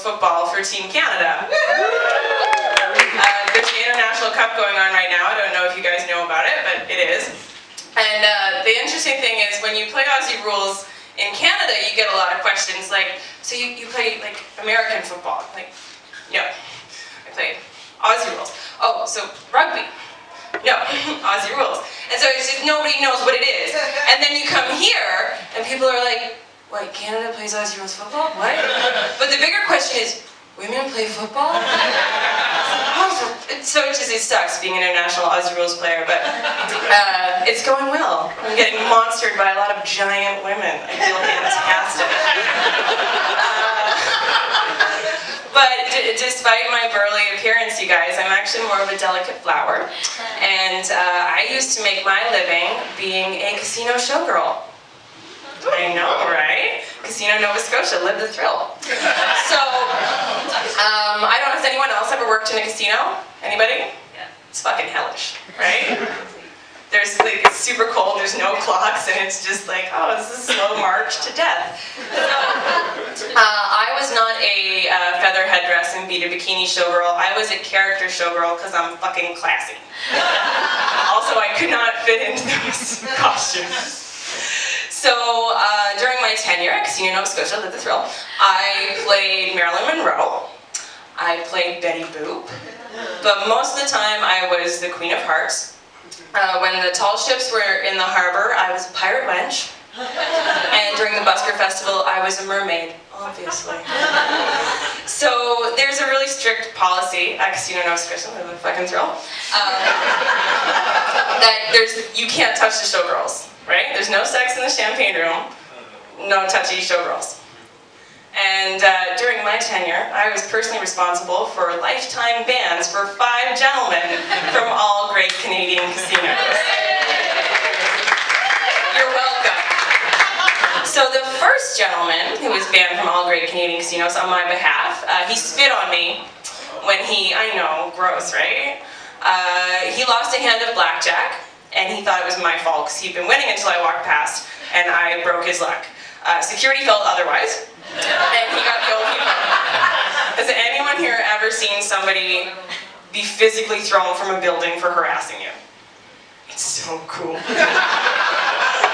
football for Team Canada. There's the International Cup going on right now. I don't know if you guys know about it, but it is. And the interesting thing is when you play Aussie rules in Canada, you get a lot of questions like, so you play like American football? Like, no, I played Aussie rules. Oh, so rugby? No, Aussie rules. And so it's just nobody knows what it is. And then you come here and people are like, what, Canada plays Aussie rules football? What? But the bigger question is, women play football? So it sucks being an international Aussie rules player, but it's going well. I'm getting monstered by a lot of giant women. I feel fantastic. But despite my burly appearance, you guys, I'm actually more of a delicate flower. And I used to make my living being a casino showgirl. I know, right? Casino Nova Scotia, live the thrill. So, I don't know, has anyone else ever worked in a casino? Anybody? Yeah. It's fucking hellish, right? There's like, it's super cold, there's no clocks, and it's just like, oh, this is a slow march to death. So, I was not a feather headdress and beat a bikini showgirl. I was a character showgirl because I'm fucking classy. Also, I could not fit into those costumes. So, during my tenure at Casino Nova Scotia, live the thrill, I played Marilyn Monroe, I played Betty Boop, but most of the time I was the Queen of Hearts. When the tall ships were in the harbor, I was a pirate wench, and during the Busker Festival, I was a mermaid, obviously. So, there's a really strict policy at Casino Nova Scotia, live the fucking thrill, that you can't touch the showgirls. Right? There's no sex in the champagne room, no touchy showgirls. And during my tenure, I was personally responsible for lifetime bans for 5 gentlemen from all great Canadian casinos. You're welcome. So the first gentleman who was banned from all great Canadian casinos on my behalf, he spit on me when I know, gross, right? He lost a hand of blackjack. And he thought it was my fault because he'd been winning until I walked past and I broke his luck. Security felt otherwise, and he got killed. Has anyone here ever seen somebody be physically thrown from a building for harassing you? It's so cool.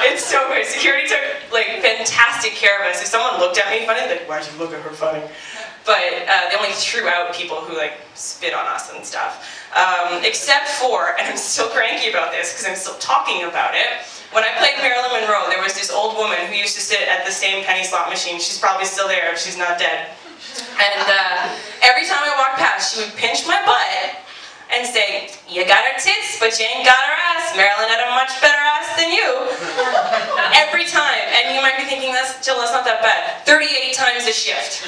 It's so good. Security took like fantastic care of us. If someone looked at me funny, they'd like, why'd you look at her funny? But they only threw out people who like spit on us and stuff. Except for, and I'm still cranky about this because I'm still talking about it, when I played Marilyn Monroe, there was this old woman who used to sit at the same penny slot machine. She's probably still there if she's not dead. And every time I walked past, she would pinch my butt and say, you got her tits, but you ain't got her ass. Marilyn had a much better ass than you. Every time. And you might be thinking, Jill, that's not that bad. 38 times a shift.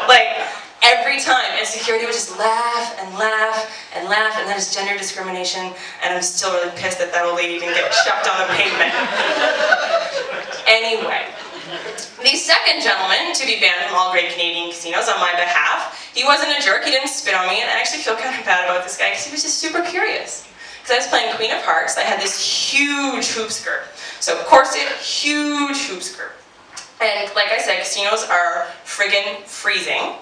Like, every time. And security would just laugh and laugh and laugh, and that is gender discrimination, and I'm still really pissed that old lady didn't get chucked on the pavement. Anyway. The second gentleman to be banned from all great Canadian casinos on my behalf, he wasn't a jerk, he didn't spit on me, and I actually feel kind of bad about this guy because he was just super curious. Because I was playing Queen of Hearts, I had this huge hoop skirt. So corset, huge hoop skirt. And like I said, casinos are friggin' freezing.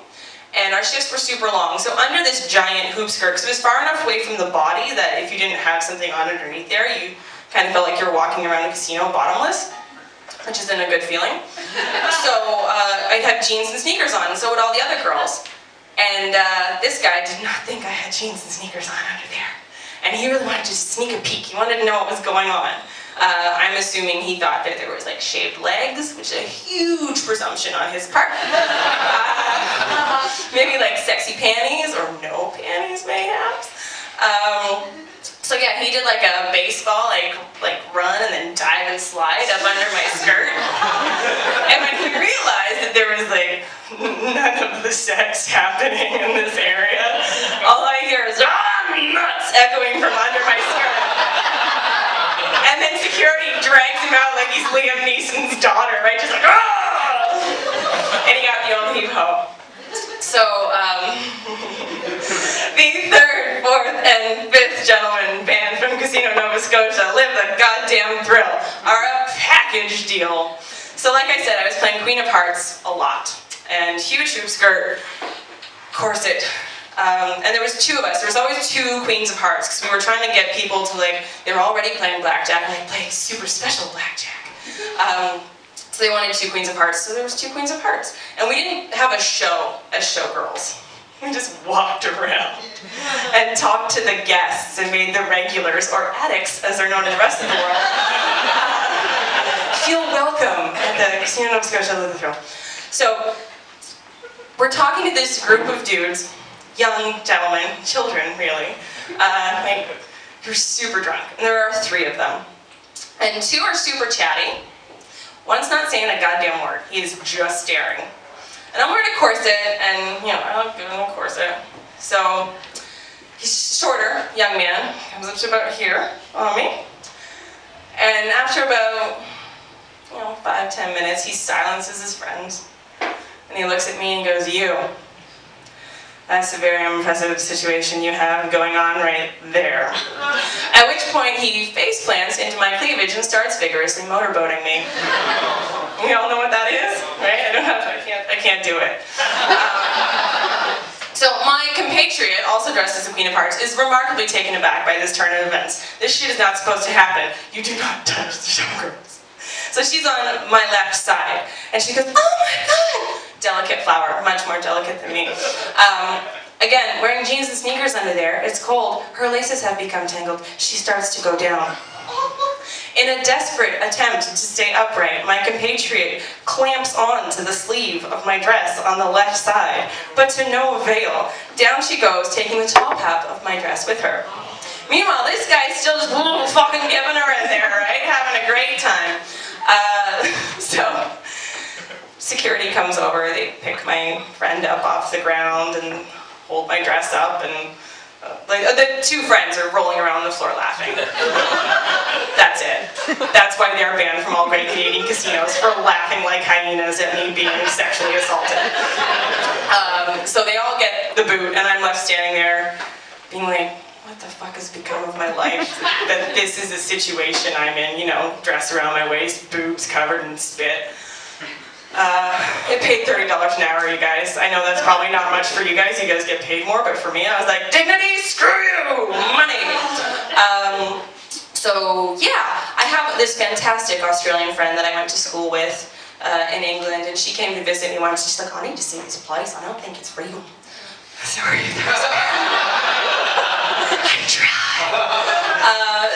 And our shifts were super long. So under this giant hoop skirt, because it was far enough away from the body that if you didn't have something on underneath there, you kind of felt like you were walking around a casino bottomless, which isn't a good feeling. So I'd have jeans and sneakers on, and so would all the other girls. And this guy did not think I had jeans and sneakers on under there. And he really wanted to just sneak a peek. He wanted to know what was going on. I'm assuming he thought that there was like shaved legs, which is a huge presumption on his part. Maybe like sexy panties, or no panties mayhaps. So yeah, he did like a baseball, like run and then dive and slide up under my skirt. And when he realized that there was like none of the sex happening in this area, all I hear is nuts echoing from under my skirt. And then security drags him out like he's Liam Neeson's daughter, right? Just like, and he got the old heave-ho. So, the third, fourth, and fifth gentlemen banned from Casino Nova Scotia, live the goddamn thrill, are a package deal. So like I said, I was playing Queen of Hearts a lot. and huge hoop skirt, corset. And there was two of us. There was always two Queens of Hearts, because we were trying to get people to, like, they were already playing blackjack, and they played super special blackjack. So they wanted two Queens of Hearts, so there was two Queens of Hearts. And we didn't have a show as showgirls. We just walked around and talked to the guests and made the regulars, or addicts as they're known in the rest of the world, feel welcome at the Casino Nova Scotia Lutherville. So we're talking to this group of dudes, young gentlemen, children really, who are super drunk. And there are three of them. And two are super chatty. One's not saying a goddamn word. He is just staring. And I'm wearing a corset, and, you know, I look good in a corset. So, he's shorter, young man, comes up to about here on me. And after about, 5-10 minutes, he silences his friends. And he looks at me and goes, "You. That's a very impressive situation you have going on right there." At which point he face plants into my cleavage and starts vigorously motorboating me. We all know what that is, right? I can't do it. So my compatriot, also dressed as a Queen of Hearts, is remarkably taken aback by this turn of events. This shit is not supposed to happen. You do not touch the showgirls. So she's on my left side, and she goes, "Oh my God!" Delicate flower, much more delicate than me. Again, wearing jeans and sneakers under there, it's cold, her laces have become tangled, she starts to go down. In a desperate attempt to stay upright, my compatriot clamps on to the sleeve of my dress on the left side, but to no avail. Down she goes, taking the top half of my dress with her. Meanwhile, this guy's still just fucking giving her in there, right? Having a great time. So security comes over, they pick my friend up off the ground and hold my dress up, and the two friends are rolling around on the floor laughing. That's it. That's why they're banned from all great Canadian casinos, for laughing like hyenas at me being sexually assaulted. So they all get the boot, and I'm left standing there being like, what the fuck has become of my life? That this is the situation I'm in, dress around my waist, boobs covered in spit. It paid $30 an hour, you guys. I know that's probably not much for you guys get paid more, but for me, I was like, dignity, screw you, money. So yeah, I have this fantastic Australian friend that I went to school with in England, and she came to visit me once. She's like, I need to see this place. I don't think it's real. Sorry. I tried.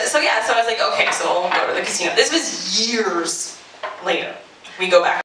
So I was like, okay, so we'll go to the casino. This was years later. We go back.